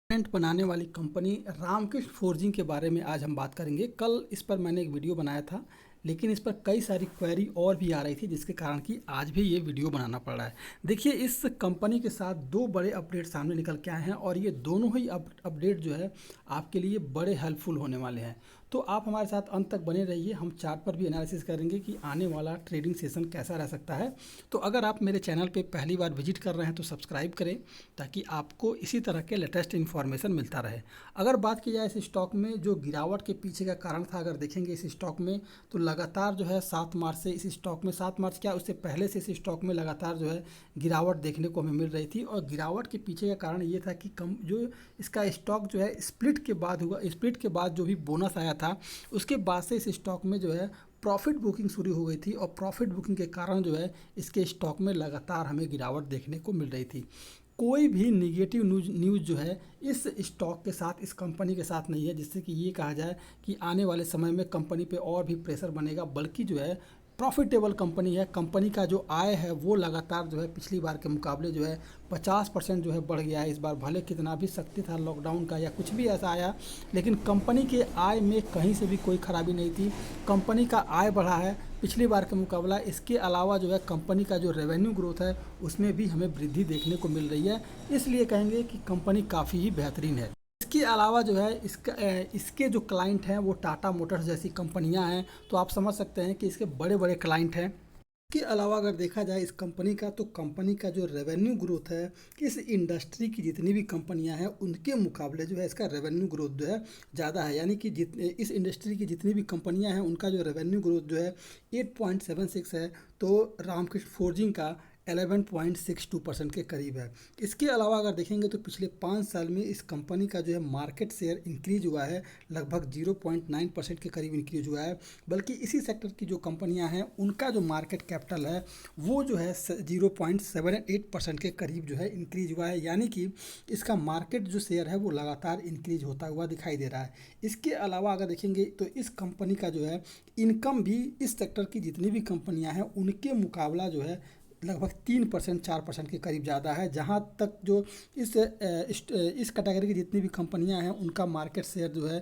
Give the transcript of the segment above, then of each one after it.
Content बनाने वाली company Ramakrishna forging के बारे में आज हम बात करेंगे। कल इस पर मैंने एक वीडियो बनाया था, लेकिन इस पर कई सारी क्वेरी और भी आ रही थी, जिसके कारण कि आज भी ये वीडियो बनाना पड़ रहा है। देखिए, इस कंपनी के साथ दो बड़े अपडेट सामने निकल के आए हैं और ये दोनों ही अपडेट जो है आपके लिए बड़े हेल्पफुल होने वाले हैं। तो आप हमारे साथ अंत तक बने रहिए। हम चार्ट पर भी एनालिसिस करेंगे कि आने वाला ट्रेडिंग सेशन कैसा रह सकता है। तो अगर आप मेरे चैनल पे पहली बार विजिट कर रहे हैं तो सब्सक्राइब करें, ताकि आपको इसी तरह के लेटेस्ट इन्फॉर्मेशन मिलता रहे। अगर बात की जाए इस स्टॉक में जो गिरावट के पीछे का कारण था, अगर देखेंगे इस स्टॉक में, तो लगातार जो है 7 मार्च से इस स्टॉक में, 7 मार्च क्या उससे पहले से इस स्टॉक में लगातार जो है गिरावट देखने को हमें मिल रही थी। और गिरावट के पीछे का कारण ये था कि कम जो इसका स्टॉक जो है स्प्लिट के बाद हुआ, स्प्लिट के बाद जो भी बोनस आया था उसके बाद से इस स्टॉक में जो है प्रॉफिट बुकिंग शुरू हो गई थी। और प्रॉफिट बुकिंग के कारण जो है इसके स्टॉक में लगातार हमें गिरावट देखने को मिल रही थी। कोई भी निगेटिव न्यूज़ जो है इस स्टॉक के साथ, इस कंपनी के साथ नहीं है, जिससे कि ये कहा जाए कि आने वाले समय में कंपनी पे और भी प्रेशर बनेगा। बल्कि जो है प्रॉफिटेबल कंपनी है। कंपनी का जो आय है वो लगातार जो है पिछली बार के मुकाबले जो है 50% जो है बढ़ गया है इस बार। भले कितना भी सख्ती था लॉकडाउन का या कुछ भी ऐसा आया, लेकिन कंपनी के आय में कहीं से भी कोई खराबी नहीं थी। कंपनी का आय बढ़ा है पिछली बार के मुकाबला। इसके अलावा जो है कंपनी का जो रेवेन्यू ग्रोथ है उसमें भी हमें वृद्धि देखने को मिल रही है। इसलिए कहेंगे कि कंपनी काफ़ी ही बेहतरीन है। इसके अलावा जो है इसके जो क्लाइंट हैं वो टाटा मोटर्स जैसी कंपनियां हैं, तो आप समझ सकते हैं कि इसके बड़े बड़े क्लाइंट हैं। इसके अलावा अगर देखा जाए इस कंपनी का, तो कंपनी का जो रेवेन्यू ग्रोथ है इस इंडस्ट्री की जितनी भी कंपनियां हैं उनके मुकाबले जो है इसका रेवेन्यू ग्रोथ जो है ज़्यादा है। यानी कि इस इंडस्ट्री की जितनी भी कंपनियां हैं उनका जो रेवेन्यू ग्रोथ जो है 8.76 है, तो रामकृष्ण फोर्जिंग का 11.62% के करीब है। इसके अलावा अगर देखेंगे तो पिछले 5 साल में इस कंपनी का जो है मार्केट शेयर इंक्रीज हुआ है, लगभग 0.9% के करीब इंक्रीज हुआ है। बल्कि इसी सेक्टर की जो कंपनियां हैं उनका जो मार्केट कैपिटल है वो जो है 0.78% के करीब जो है इंक्रीज हुआ है। यानी कि इसका मार्केट जो शेयर है वो लगातार इंक्रीज होता हुआ दिखाई दे रहा है। इसके अलावा अगर देखेंगे तो इस कंपनी का जो है इनकम भी इस सेक्टर की जितनी भी कंपनियां हैं उनके मुकाबला जो है लगभग 3% 4% के करीब ज़्यादा है। जहाँ तक जो इस कैटेगरी की जितनी भी कंपनियां हैं उनका मार्केट शेयर जो है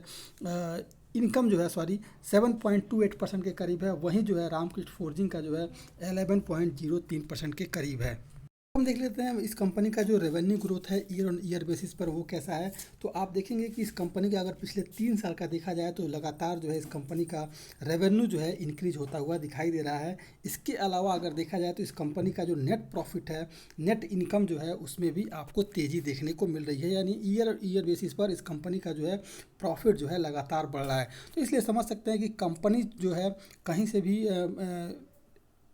इनकम जो है 7.28% के करीब है। वहीं जो है रामकृष्ण फोर्जिंग का जो है 11.03% के करीब है। हम देख लेते हैं इस कंपनी का जो रेवेन्यू ग्रोथ है ईयर ऑन ईयर बेसिस पर वो कैसा है। तो आप देखेंगे कि इस कंपनी का अगर पिछले 3 साल का देखा जाए तो लगातार जो है इस कंपनी का रेवेन्यू जो है इंक्रीज होता हुआ दिखाई दे रहा है। इसके अलावा अगर देखा जाए तो इस कंपनी का जो नेट प्रॉफिट है, नेट इनकम जो है उसमें भी आपको तेज़ी देखने को मिल रही है। यानी ईयर बेसिस पर इस कंपनी का जो है प्रॉफिट जो है लगातार बढ़ रहा है। तो इसलिए समझ सकते हैं कि कंपनी जो है कहीं से भी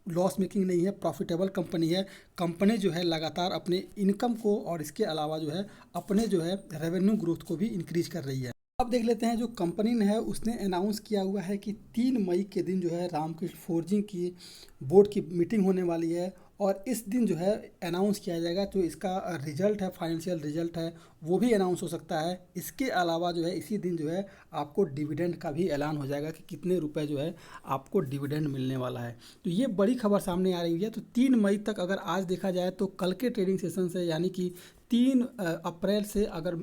लॉस मेकिंग नहीं है, प्रॉफिटेबल कंपनी है। कंपनी जो है लगातार अपने इनकम को और इसके अलावा जो है अपने जो है रेवेन्यू ग्रोथ को भी इंक्रीज कर रही है। अब देख लेते हैं जो कंपनी ने है उसने अनाउंस किया हुआ है कि 3 मई के दिन जो है रामकृष्ण फोर्जिंग की बोर्ड की मीटिंग होने वाली है। और इस दिन जो है अनाउंस किया जाएगा जो इसका रिजल्ट है, फाइनेंशियल रिजल्ट है, वो भी अनाउंस हो सकता है। इसके अलावा जो है इसी दिन जो है आपको डिविडेंड का भी ऐलान हो जाएगा कि कितने रुपए जो है आपको डिविडेंड मिलने वाला है। तो ये बड़ी खबर सामने आ रही है। तो 3 मई तक अगर आज देखा जाए तो कल के ट्रेडिंग सेशन से, यानी कि 3 अप्रैल से अगर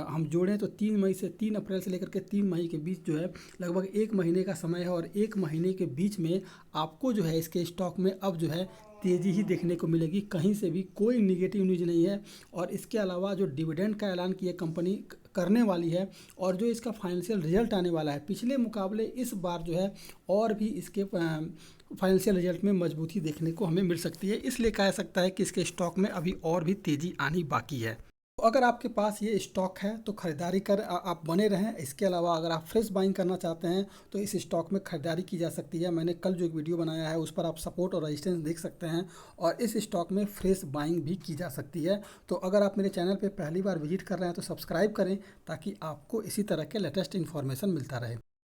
हम जोड़ें तो 3 अप्रैल से लेकर के 3 मई के बीच जो है लगभग 1 महीने का समय है। और 1 महीने के बीच में आपको जो है इसके स्टॉक में अब जो है तेज़ी ही देखने को मिलेगी। कहीं से भी कोई निगेटिव न्यूज़ नहीं है। और इसके अलावा जो डिविडेंड का ऐलान की कंपनी करने वाली है और जो इसका फाइनेंशियल रिजल्ट आने वाला है पिछले मुकाबले इस बार जो है और भी इसके फाइनेंशियल रिजल्ट में मजबूती देखने को हमें मिल सकती है। इसलिए कह सकता है कि इसके स्टॉक में अभी और भी तेज़ी आनी बाकी है। तो अगर आपके पास ये स्टॉक है तो ख़रीदारी कर आप बने रहें। इसके अलावा अगर आप फ्रेश बाइंग करना चाहते हैं तो इस स्टॉक में ख़रीदारी की जा सकती है। मैंने कल जो एक वीडियो बनाया है उस पर आप सपोर्ट और रेजिस्टेंस देख सकते हैं। और इस स्टॉक में फ्रेश बाइंग भी की जा सकती है। तो अगर आप मेरे चैनल पर पहली बार विजिट कर रहे हैं तो सब्सक्राइब करें, ताकि आपको इसी तरह के लेटेस्ट इन्फॉर्मेशन मिलता रहे।